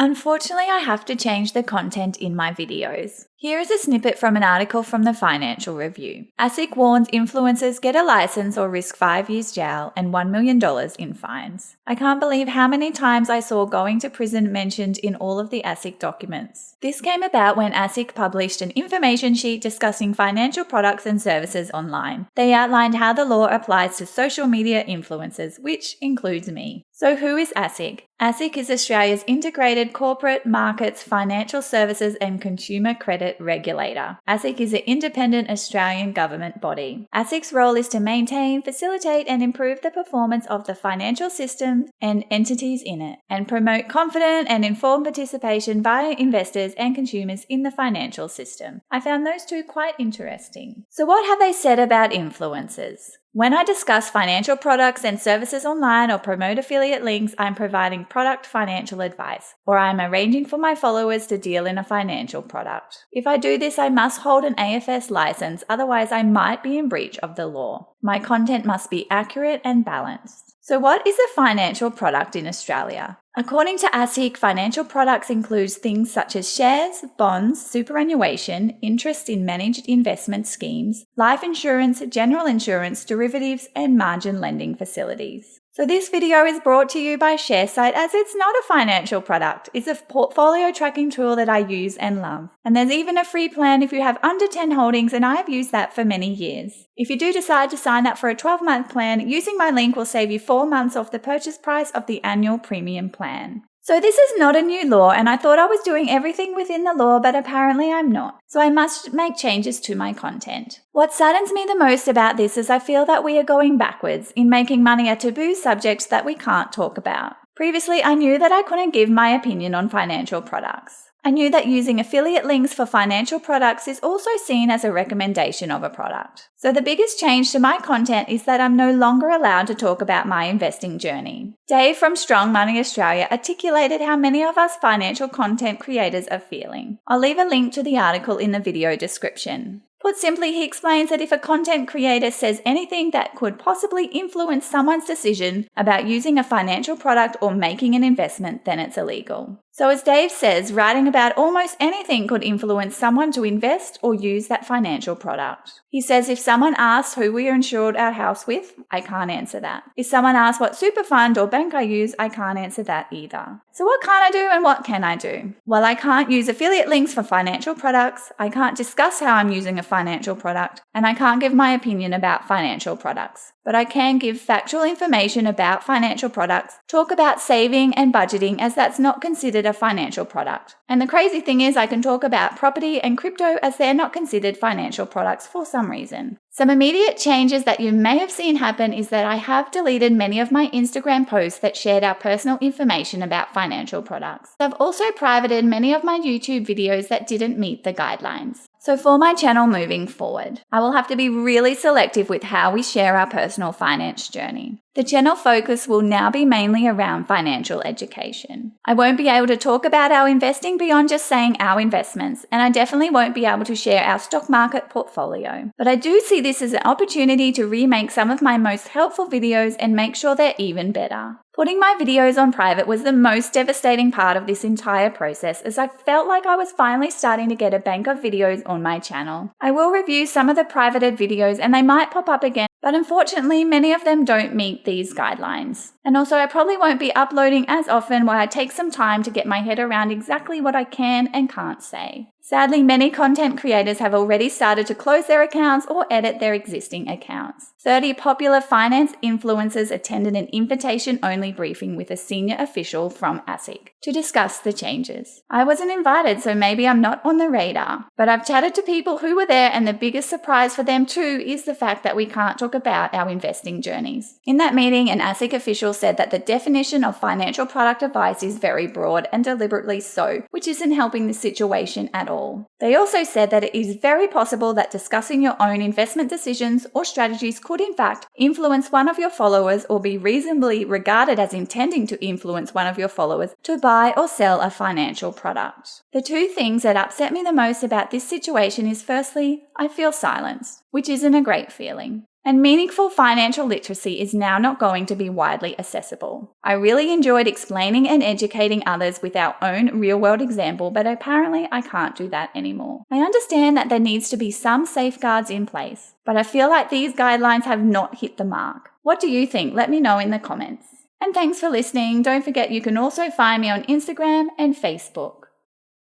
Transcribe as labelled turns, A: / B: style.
A: Unfortunately, I have to change the content in my videos. Here is a snippet from an article from the Financial Review. ASIC warns influencers get a license or risk 5 years jail and $1 million in fines. I can't believe how many times I saw going to prison mentioned in all of the ASIC documents. This came about when ASIC published an information sheet discussing financial products and services online. They outlined how the law applies to social media influencers, which includes me. So who is ASIC? ASIC is Australia's integrated corporate markets, financial services and consumer credit regulator. ASIC is an independent Australian government body. ASIC's role is to maintain, facilitate and improve the performance of the financial system and entities in it, and promote confident and informed participation by investors and consumers in the financial system. I found those two quite interesting. So what have they said about influencers? When I discuss financial products and services online or promote affiliate links, I'm providing product financial advice, or I'm arranging for my followers to deal in a financial product. If I do this, I must hold an AFS license, otherwise I might be in breach of the law. My content must be accurate and balanced. So what is a financial product in Australia? According to ASIC, financial products includes things such as shares, bonds, superannuation, interest in managed investment schemes, life insurance, general insurance, derivatives, and margin lending facilities. So this video is brought to you by ShareSite, as it's not a financial product. It's a portfolio tracking tool that I use and love. And there's even a free plan if you have under 10 holdings, and I have used that for many years. If you do decide to sign up for a 12-month plan, using my link will save you 4 months off the purchase price of the annual premium plan. So this is not a new law, and I thought I was doing everything within the law, but apparently I'm not. So I must make changes to my content. What saddens me the most about this is I feel that we are going backwards in making money a taboo subject that we can't talk about. Previously, I knew that I couldn't give my opinion on financial products. I knew that using affiliate links for financial products is also seen as a recommendation of a product. So the biggest change to my content is that I'm no longer allowed to talk about my investing journey. Dave from Strong Money Australia articulated how many of us financial content creators are feeling. I'll leave a link to the article in the video description. Put simply, he explains that if a content creator says anything that could possibly influence someone's decision about using a financial product or making an investment, then it's illegal. So as Dave says, writing about almost anything could influence someone to invest or use that financial product. He says if someone asks who we insured our house with, I can't answer that. If someone asks what super fund or bank I use, I can't answer that either. So what can't I do and what can I do? Well, I can't use affiliate links for financial products, I can't discuss how I'm using a financial product, and I can't give my opinion about financial products. But I can give factual information about financial products, talk about saving and budgeting, as that's not considered a financial product. And the crazy thing is I can talk about property and crypto, as they're not considered financial products for some reason. Some immediate changes that you may have seen happen is that I have deleted many of my Instagram posts that shared our personal information about financial products. I've also privated many of my YouTube videos that didn't meet the guidelines. So for my channel moving forward, I will have to be really selective with how we share our personal finance journey. The channel focus will now be mainly around financial education. I won't be able to talk about our investing beyond just saying our investments, and I definitely won't be able to share our stock market portfolio. But I do see this as an opportunity to remake some of my most helpful videos and make sure they're even better. Putting my videos on private was the most devastating part of this entire process, as I felt like I was finally starting to get a bank of videos on my channel. I will review some of the privated videos and they might pop up again, but unfortunately many of them don't meet these guidelines. And also I probably won't be uploading as often while I take some time to get my head around exactly what I can and can't say. Sadly, many content creators have already started to close their accounts or edit their existing accounts. 30 popular finance influencers attended an invitation-only briefing with a senior official from ASIC to discuss the changes. I wasn't invited, so maybe I'm not on the radar, but I've chatted to people who were there, and the biggest surprise for them too is the fact that we can't talk about our investing journeys. In that meeting, an ASIC official said that the definition of financial product advice is very broad, and deliberately so, which isn't helping the situation at all. They also said that it is very possible that discussing your own investment decisions or strategies could in fact influence one of your followers, or be reasonably regarded as intending to influence one of your followers to buy or sell a financial product. The two things that upset me the most about this situation is, firstly, I feel silenced, which isn't a great feeling. And meaningful financial literacy is now not going to be widely accessible. I really enjoyed explaining and educating others with our own real-world example, but apparently I can't do that anymore. I understand that there needs to be some safeguards in place, but I feel like these guidelines have not hit the mark. What do you think? Let me know in the comments. And thanks for listening. Don't forget you can also find me on Instagram and Facebook.